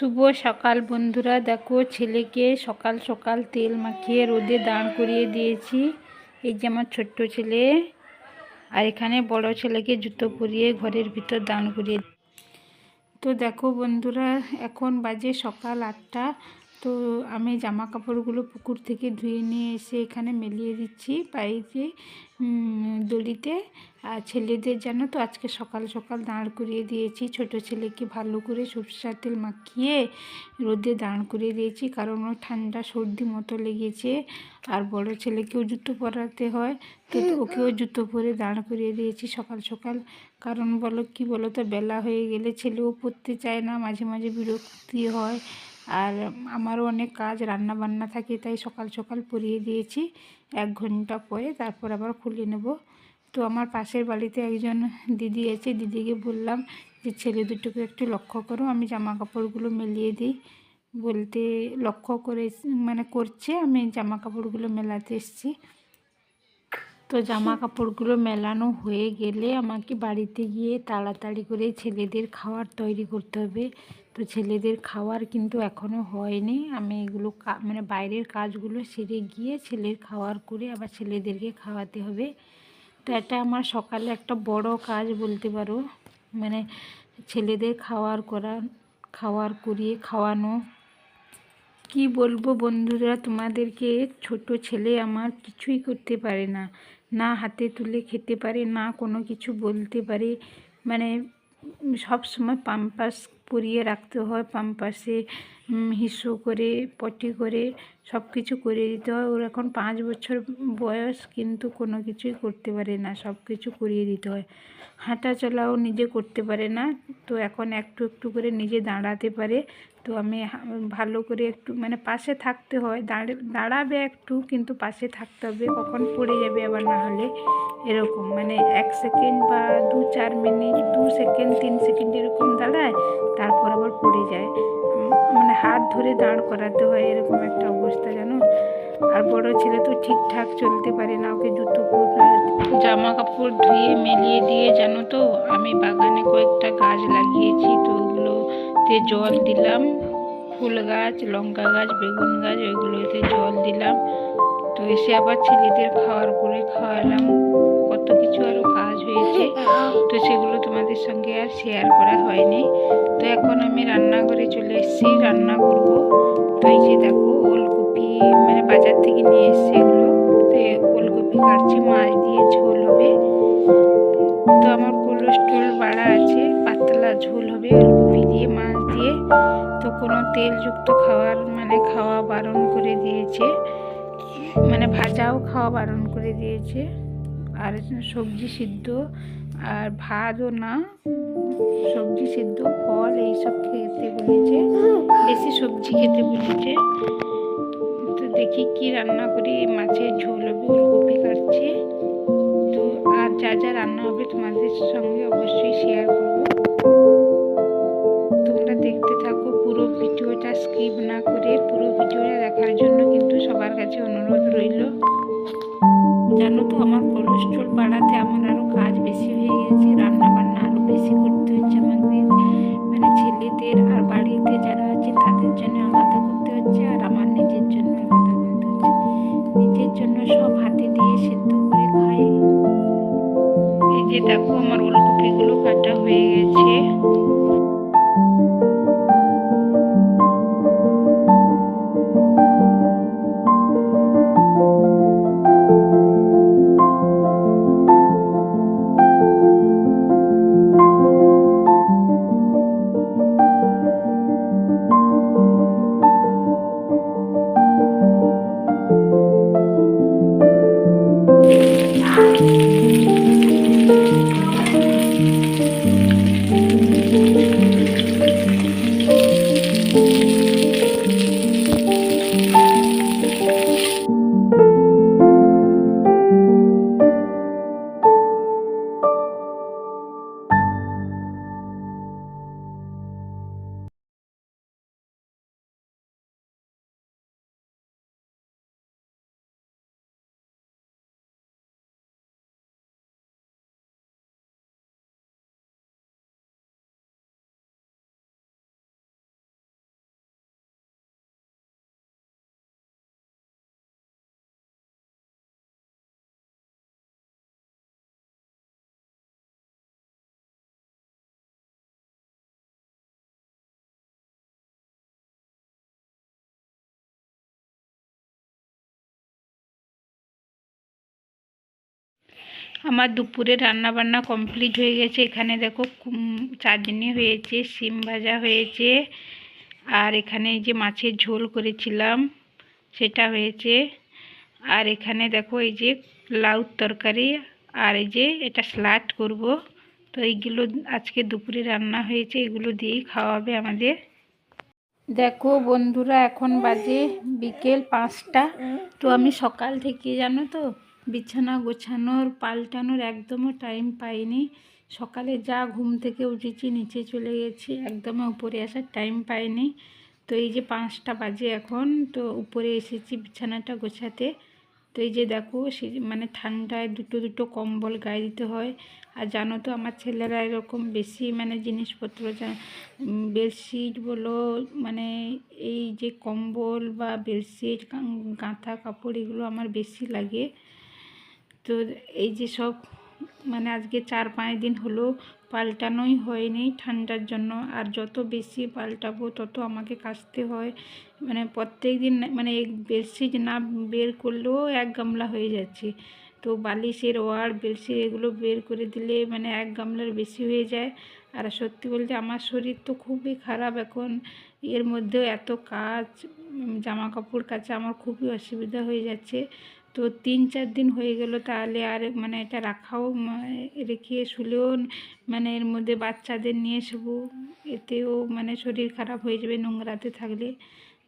শুভ সকাল বন্ধুরা, দেখো ছেলেকে সকাল সকাল তেল মাখিয়ে রোদে দাঁড় করিয়ে দিয়েছি। এই যে আমার ছোট্ট ছেলে, আর এখানে বড় ছেলেকে জুতো পরিয়ে ঘরের ভিতর দাঁড় করিয়ে। তো দেখো বন্ধুরা, এখন বাজে সকাল 8টা। তো আমি জামা কাপড়গুলো পুকুর থেকে ধুয়ে নিয়ে এসে এখানে মেলিয়ে দিচ্ছি বাইরে দড়িতে। আর ছেলেদের জানো তো আজকে সকাল সকাল দাঁড় করিয়ে দিয়েছি। ছোট ছেলেকে ভালো করে সরষের তেল মাখিয়ে রোদে দাঁড় করিয়ে দিয়েছি, কারণ ও ঠান্ডা সর্দি মতো লেগেছে। আর বড় ছেলেকেও জুতো পরাতে হয়, তো ওকেও জুতো পরে দাঁড় করিয়ে দিয়েছি সকাল সকাল। কারণ কি বলো তো, বেলা হয়ে গেলে ছেলেও পড়তে চায় না, মাঝে মাঝে বিরক্তি হয়। আর আমারও অনেক কাজ রান্না বান্না থাকে, তাই সকাল সকাল পরিয়ে দিয়েছি। 1 ঘন্টা পরে তারপর আবার খুলে নেব। তো আমার পাশের বাড়িতে একজন দিদি আছে, দিদিকে বললাম যে ছেলে দুটোকে একটু লক্ষ্য করো, আমি জামা কাপড়গুলো মেলিয়ে দিই। বলতে লক্ষ্য করে করছে, আমি জামা কাপড়গুলো মেলাতে এসেছি। তো জামা কাপড়গুলো মেলানো হয়ে গেলে আমাকে বাড়িতে গিয়ে তাড়াতাড়ি করে ছেলেদের খাবার তৈরি করতে হবে। তো ছেলেদের খাওয়ার কিন্তু এখনও হয়নি। আমি এগুলো বাইরের কাজগুলো সেরে গিয়ে ছেলের খাওয়ার করে আবার ছেলেদেরকে খাওয়াতে হবে। তো এটা আমার সকালে একটা বড় কাজ বলতে পারো, ছেলেদের খাওয়ার করিয়ে খাওয়ানো। কি বলবো বন্ধুরা তোমাদেরকে, ছোট ছেলে আমার কিছুই করতে পারে না, না হাতে তুলে খেতে পারে, না কোনো কিছু বলতে পারে। সব সময় পাম্পাস পরিয়ে রাখতে হয়, পাম্পাসে হিসু করে পটি করে সব কিছু করে দিতে হয়। ওর এখন 5 বছর বয়স, কিন্তু কোনো কিছুই করতে পারে না, সব কিছু করিয়ে দিতে হয়। হাঁটা চলাও নিজে করতে পারে না, তো এখন একটু একটু করে নিজে দাঁড়াতে পারে। তো আমি ভালো করে একটু পাশে থাকতে হয়, দাঁড়াবে একটু, কিন্তু পাশে থাকতে হবে, কখন পড়ে যাবে আবার না হলে এরকম। 1 সেকেন্ড বা 2-4 মিনিট, 2 সেকেন্ড 3 সেকেন্ড এরকম দাঁড়ায়, তারপর আবার পড়ে যায়। হাত ধরে দাঁড় করাতে হয়, এরকম একটা অবস্থা জানো। আর বড় ছেলে তো ঠিকঠাক চলতে পারে না, ওকে জুতো জামা কাপড় ধুয়ে মেলিয়ে দিয়ে জানো তো আমি বাগানে কয়েকটা গাছ লাগিয়েছি, তো ওগুলোতে জল দিলাম। ফুল গাছ, লঙ্কা গাছ, বেগুন গাছ, ওইগুলোতে জল দিলাম। তো এসে আবার ছেলেদের খাওয়ালাম। কত কিছু আরও কাজ হয়েছে, তো সেগুলো তোমাদের সঙ্গে আর শেয়ার করা হয়নি। তো এখন আমি রান্নাঘরে চলে এসেছি, রান্না করব। তো এই যে দেখো ওলকপি বাজার থেকে নিয়ে এসেছি এগুলো। তো ওলকপি কাটছি, মাছ দিয়ে ঝোল হবে। তো আমার কোলেস্ট্রল বাড়া আছে, পাতলা ঝোল হবে ওলকপি দিয়ে মাছ দিয়ে। তো কোনো তেলযুক্ত খাওয়া বারণ করে দিয়েছে, ভাজাও খাওয়া বারণ করে দিয়েছে। আর সবজি সিদ্ধ আর ভাতও না, সবজি সিদ্ধ ফল এইসব খেতে বলেছে, বেশি সবজি খেতে বলেছে। তো দেখি কি রান্না করি। মাছের ঝোল হবে, ওলকপি কাটছে। তো আর যা যা রান্না হবে তোমাদের সঙ্গে অবশ্যই শেয়ার করব। তোমরা দেখতে থাকো পুরো ভিডিওটা, স্কিপ না করে পুরো ভিডিওটা দেখার জন্য কিন্তু সবার কাছে অনুরোধ রইল। জানো তো আমার কোলেস্ট্রল বাড়াতে আমার আরও কাজ বেশি হয়ে গেছে, রান্না বান্না আরও বেশি করতে হচ্ছে আমাদের। ছেলেদের আর বাড়িতে যারা আছে তাদের জন্য আলাদা করতে হচ্ছে, আর আমার নিজের জন্য আলাদা করতে হচ্ছে। নিজের জন্য সব হাতে দিয়ে সেদ্ধ করে খাই। এই যে দেখো আমার ওলকপিগুলো কাটা হয়ে গেছে। আমার দুপুরে রান্না বান্না কমপ্লিট হয়ে গেছে। এখানে দেখো চাটনি হয়েছে, শিম ভাজা হয়েছে, আর এখানে এই যে মাছের ঝোল করেছিলাম সেটা হয়েছে। আর এখানে দেখো এই যে লাউ তরকারি, আর এই যে এটা স্যালাড করব। তো এইগুলো আজকে দুপুরে রান্না হয়েছে, এগুলো দিয়েই খাওয়াবে আমাদের। দেখো বন্ধুরা, এখন বাজে বিকেল 5টা। তো আমি সকাল থেকে জানো তো বিছানা গোছানোর পাল্টানোর একদমও টাইম পাইনি। সকালে যা ঘুম থেকে উঠেছি, নিচে চলে গেছি, একদমই উপরে আসার টাইম পাইনি। তো এই যে 5টা বাজে এখন, তো উপরে এসেছি বিছানাটা গোছাতে। তো এই যে দেখো মানে ঠান্ডায় দুটো দুটো কম্বল গায়ে দিতে হয়। আর জানো তো আমার ছেলেরা এরকম বেশি মানে জিনিসপত্র বেডশিট বলো, মানে এই যে কম্বল বা বেডশিট, কাঁথা কাপড়, এগুলো আমার বেশি লাগে। তো এই যে সব মানে আজকে 4-5 দিন হলো পাল্টানোই হয়নি ঠান্ডার জন্য। আর যত বেশি পাল্টাবো তত আমাকে কাচতে হয়। মানে প্রত্যেক দিন মানে বেডশিট না বের করলেও 1 গামলা হয়ে যাচ্ছে। তো বালিশের ওয়াড়, বেডশিট এগুলো বের করে দিলে মানে 1 গামলার বেশি হয়ে যায়। আর সত্যি বলতে আমার শরীর তো খুবই খারাপ এখন, এর মধ্যেও এত কাজ, জামা কাপড় কাচা আমার খুবই অসুবিধা হয়ে যাচ্ছে। তো 3-4 দিন হয়ে গেল, তাহলে আর মানে এটা রাখাও রেখে শুলেও মানে এর মধ্যে বাচ্চাদের নিয়ে শুবো, এতেও মানে শরীর খারাপ হয়ে যাবে নোংরাতে থাকলে।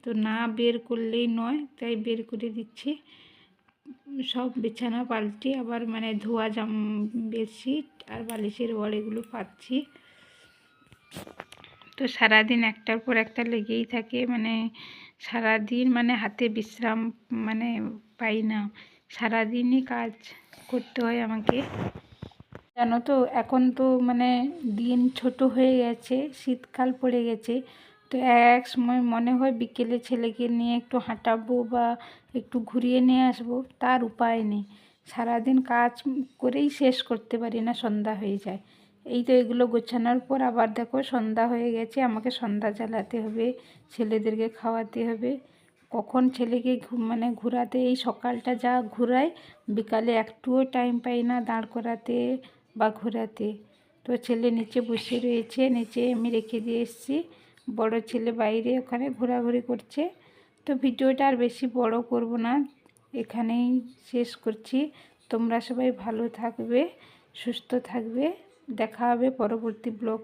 তো না বের করলেই নয়, তাই বের করে দিচ্ছি। সব বিছানা পাল্টে আবার মানে ধোয়া বেডশিট আর বালিশের ওয়াড় এগুলো পাচ্ছি। তো সারাদিন একটার পর একটা লেগেই থাকে, মানে সারাদিন মানে হাতে বিশ্রাম মানে পাই না, সারাদিনই কাজ করতে হয় আমাকে। জানো তো এখন তো মানে দিন ছোট হয়ে গেছে, শীতকাল পড়ে গেছে। তো এক সময় মনে হয় বিকেলে ছেলেকে নিয়ে একটু হাঁটাবো বা একটু ঘুরিয়ে নিয়ে আসবো, তার উপায় নেই। সারাদিন কাজ করেই শেষ করতে পারি না, সন্ধ্যা হয়ে যায়। এই তো এগুলো গোছানোর পর আবার দেখো সন্ধ্যা হয়ে গেছে, আমাকে সন্ধ্যা জ্বালাতে হবে, ছেলেদেরকে খাওয়াতে হবে। কখন ছেলেকে মানে ঘোরাতে, এই সকালটা যা ঘোরাই, বিকালে একটুও টাইম পাই না দাঁড় করাতে বা ঘোরাতে। তো ছেলে নিচে বসে রয়েছে, নিচে আমি রেখে দিয়ে এসেছি, বড় ছেলে বাইরে ওখানে ঘোরাঘুরি করছে। তো ভিডিওটা আর বেশি বড় করব না, এখানেই শেষ করছি। তোমরা সবাই ভালো থাকবে, সুস্থ থাকবে, দেখা হবে পরবর্তী ব্লগে।